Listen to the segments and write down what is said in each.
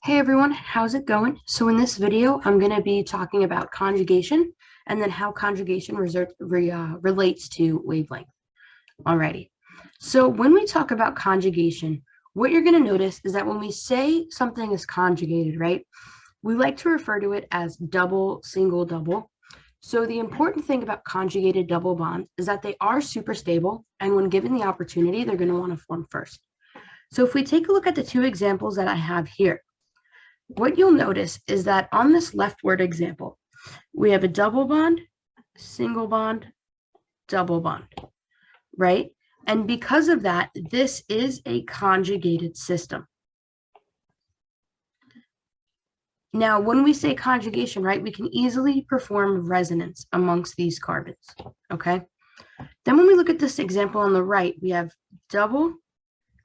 Hey everyone, how's it going? So in this video, I'm going to be talking about conjugation and then how conjugation relates to wavelength. Alrighty. So when we talk about conjugation, what you're going to notice is that when we say something is conjugated, right, we like to refer to it as double, single, double. So the important thing about conjugated double bonds is that they are super stable, and when given the opportunity, they're going to want to form first. So if we take a look at the two examples that I have here, what you'll notice is that on this leftward example, we have a double bond, double bond, right? And because of that, this is a conjugated system. Now, when we say conjugation, right, we can easily perform resonance amongst these carbons, okay? Then when we look at this example on the right, we have double,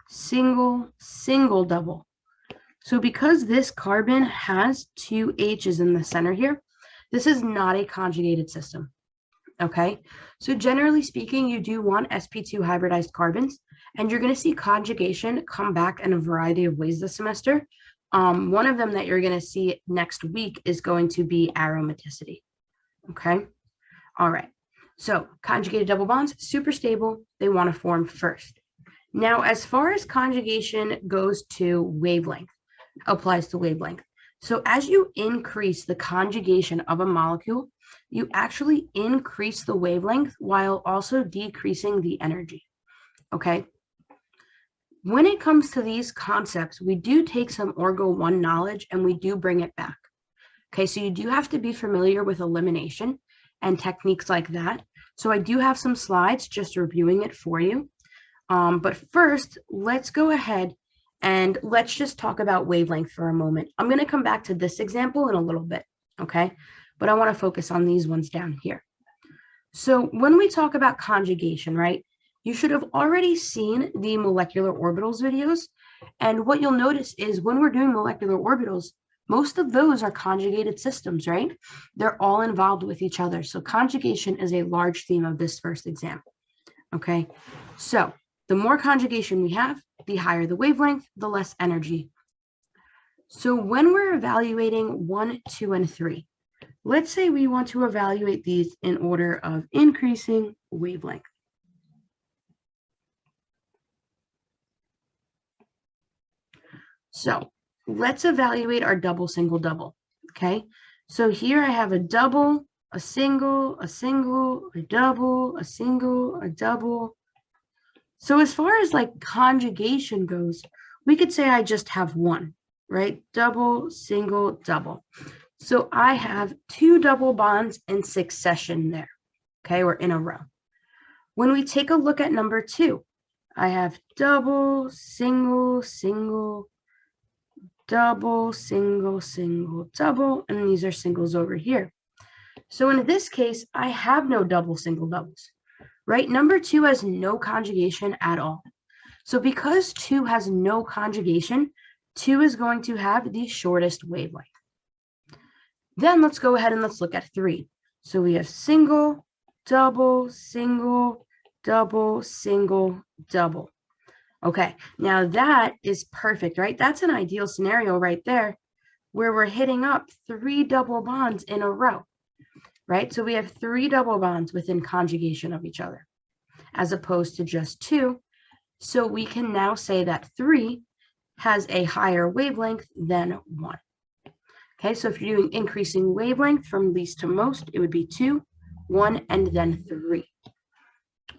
single, single, double. So because this carbon has two H's in the center here, this is not a conjugated system, okay? So generally speaking, you do want sp2 hybridized carbons, and you're going to see conjugation come back in a variety of ways this semester. One of them that you're going to see next week is going to be aromaticity, okay? All right, so conjugated double bonds, super stable, they want to form first. Now, as far as conjugation goes to wavelength, applies to wavelength. So as you increase the conjugation of a molecule, you actually increase the wavelength while also decreasing the energy, okay? When it comes to these concepts, we do take some Orgo 1 knowledge and we do bring it back, okay? So you do have to be familiar with elimination and techniques like that. So I do have some slides just reviewing it for you. But first, let's go ahead and let's just talk about wavelength for a moment. I'm going to come back to this example in a little bit, okay? But I want to focus on these ones down here. So when we talk about conjugation, right, you should have already seen the molecular orbitals videos. And what you'll notice is when we're doing molecular orbitals, most of those are conjugated systems, right? They're all involved with each other. So conjugation is a large theme of this first example, okay? So the more conjugation we have, the higher the wavelength, the less energy. So when we're evaluating 1, 2, and 3, let's say we want to evaluate these in order of increasing wavelength. So let's evaluate our double, single, double, okay? So here I have a double, a single, a single, a double, a single, a double. So as far as like conjugation goes, we could say I just have one, right? Double, single, double. So I have two double bonds in succession there, okay, or in a row. When we take a look at number 2, I have double, single, single, double, single, single, double, and these are singles over here. So in this case, I have no double, single, doubles. Right? Number 2 has no conjugation at all. So because 2 has no conjugation, 2 is going to have the shortest wavelength. Then let's go ahead and let's look at 3. So we have single, double, single, double, single, double. Okay, now that is perfect, right? That's an ideal scenario right there where we're hitting up 3 double bonds in a row. Right? So we have 3 double bonds within conjugation of each other, as opposed to just 2. So we can now say that 3 has a higher wavelength than 1. Okay, so if you're doing increasing wavelength from least to most, it would be 2, 1, and then 3.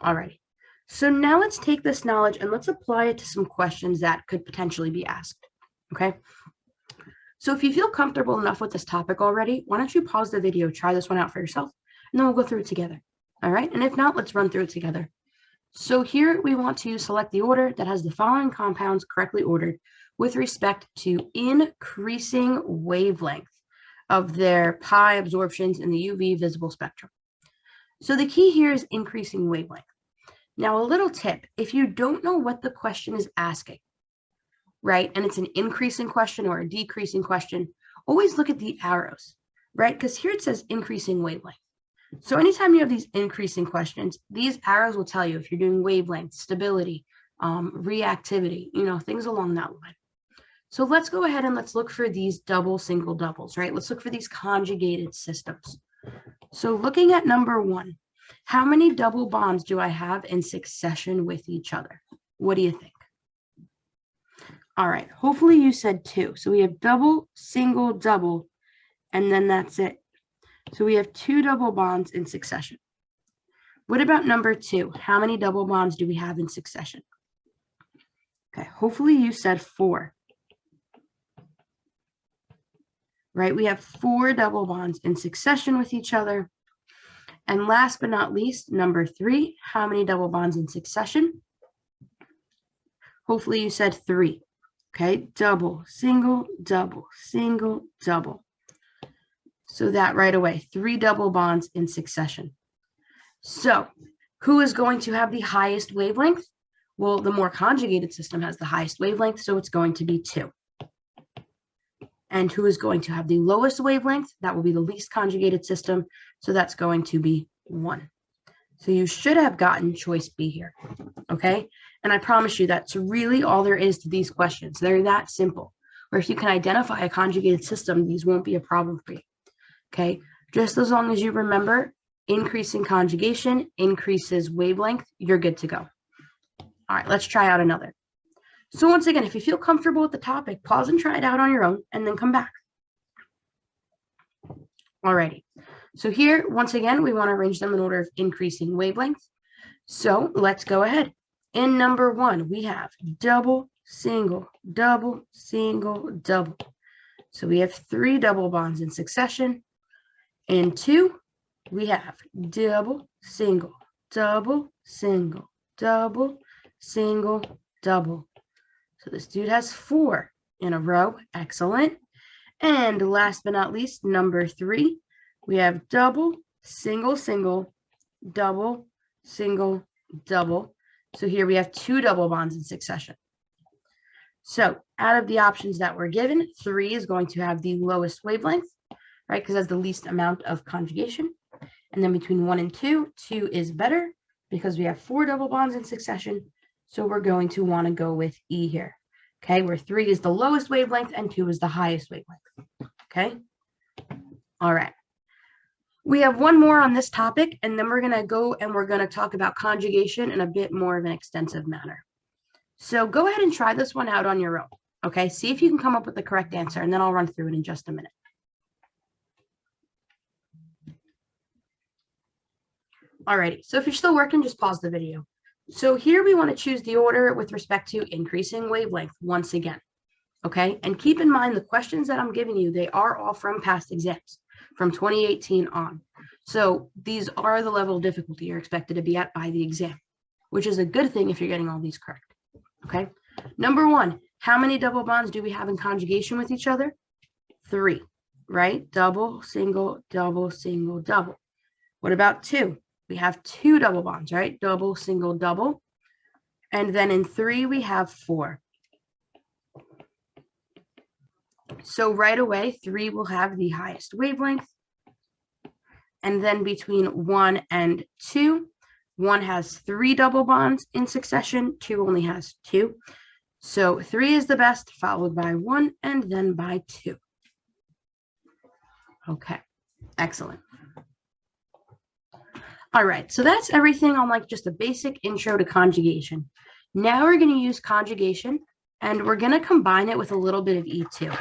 All right. So now let's take this knowledge and let's apply it to some questions that could potentially be asked. Okay. So if you feel comfortable enough with this topic already, why don't you pause the video, try this one out for yourself, and then we'll go through it together. All right, and if not, let's run through it together. So here we want to select the order that has the following compounds correctly ordered with respect to increasing wavelength of their pi absorptions in the UV visible spectrum. So the key here is increasing wavelength. Now, a little tip, if you don't know what the question is asking, right, and it's an increasing question or a decreasing question, always look at the arrows, right? Because here it says increasing wavelength. So anytime you have these increasing questions, these arrows will tell you if you're doing wavelength, stability, reactivity, things along that line. So let's go ahead and let's look for these double, single, doubles, right? Let's look for these conjugated systems. So looking at number 1, how many double bonds do I have in succession with each other? What do you think? All right, hopefully you said 2. So we have double, single, double, and then that's it. So we have 2 double bonds in succession. What about number 2? How many double bonds do we have in succession? Okay, hopefully you said 4. Right, we have 4 double bonds in succession with each other. And last but not least, number 3, how many double bonds in succession? Hopefully you said 3. Okay, double, single, double, single, double. So that right away, 3 double bonds in succession. So who is going to have the highest wavelength? Well, the more conjugated system has the highest wavelength, so it's going to be 2. And who is going to have the lowest wavelength? That will be the least conjugated system, so that's going to be 1. So you should have gotten choice B here, okay? And I promise you that's really all there is to these questions. They're that simple. Or if you can identify a conjugated system, these won't be a problem for you, okay? Just as long as you remember, increasing conjugation increases wavelength, you're good to go. All right, let's try out another. So once again, if you feel comfortable with the topic, pause and try it out on your own and then come back. Alrighty, so here, once again, we want to arrange them in order of increasing wavelength. So let's go ahead. In number 1, we have double, single, double, single, double. So we have 3 double bonds in succession. In 2, we have double, single, double, single, double, single, double. So this dude has 4 in a row. Excellent. And last but not least, number 3, we have double, single, single, double, single, double. So here we have 2 double bonds in succession. So out of the options that were given, 3 is going to have the lowest wavelength, right? Because it has the least amount of conjugation. And then between 1 and 2, 2 is better because we have 4 double bonds in succession. So we're going to want to go with E here, okay, where 3 is the lowest wavelength and 2 is the highest wavelength, okay? All right. We have one more on this topic, and then we're going to go and we're going to talk about conjugation in a bit more of an extensive manner. So go ahead and try this one out on your own, okay? See if you can come up with the correct answer, and then I'll run through it in just a minute. Alrighty, so if you're still working, just pause the video. So here we want to choose the order with respect to increasing wavelength once again, okay? And keep in mind the questions that I'm giving you, they are all from past exams from 2018 on. So these are the level of difficulty you're expected to be at by the exam, which is a good thing if you're getting all these correct, okay? Number 1, how many double bonds do we have in conjugation with each other? 3, right? Double, single, double, single, double. What about 2? We have 2 double bonds, right? Double, single, double. And then in 3, we have 4. So right away, 3 will have the highest wavelength. And then between 1 and 2, 1 has 3 double bonds in succession, 2 only has 2. So 3 is the best, followed by 1 and then by 2. Okay, excellent. All right, so that's everything on like just a basic intro to conjugation. Now we're going to use conjugation, and we're going to combine it with a little bit of E2.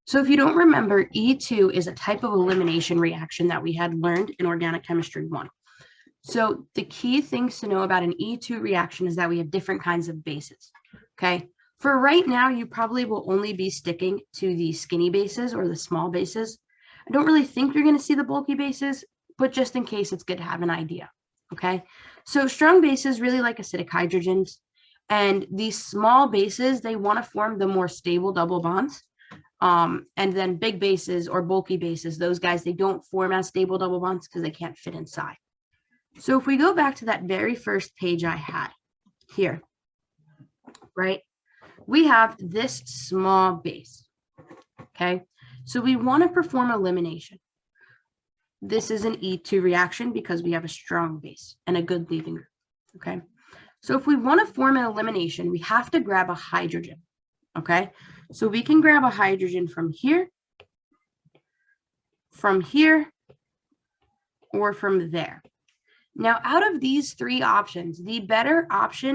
So if you don't remember, E2 is a type of elimination reaction that we had learned in Organic Chemistry 1. So the key things to know about an E2 reaction is that we have different kinds of bases, okay? For right now, you probably will only be sticking to the skinny bases or the small bases. I don't really think you're going to see the bulky bases, but just in case, it's good to have an idea, okay? So strong bases really like acidic hydrogens, and these small bases, they want to form the more stable double bonds. And then big bases or bulky bases, those guys, they don't form as stable double bonds because they can't fit inside. So if we go back to that very first page I had here, right, we have this small base, okay? So we want to perform elimination. This is an E2 reaction because we have a strong base and a good leaving group, okay? So if we want to form an elimination, we have to grab a hydrogen, okay? So we can grab a hydrogen from here, or from there. Now, out of these three options, the better option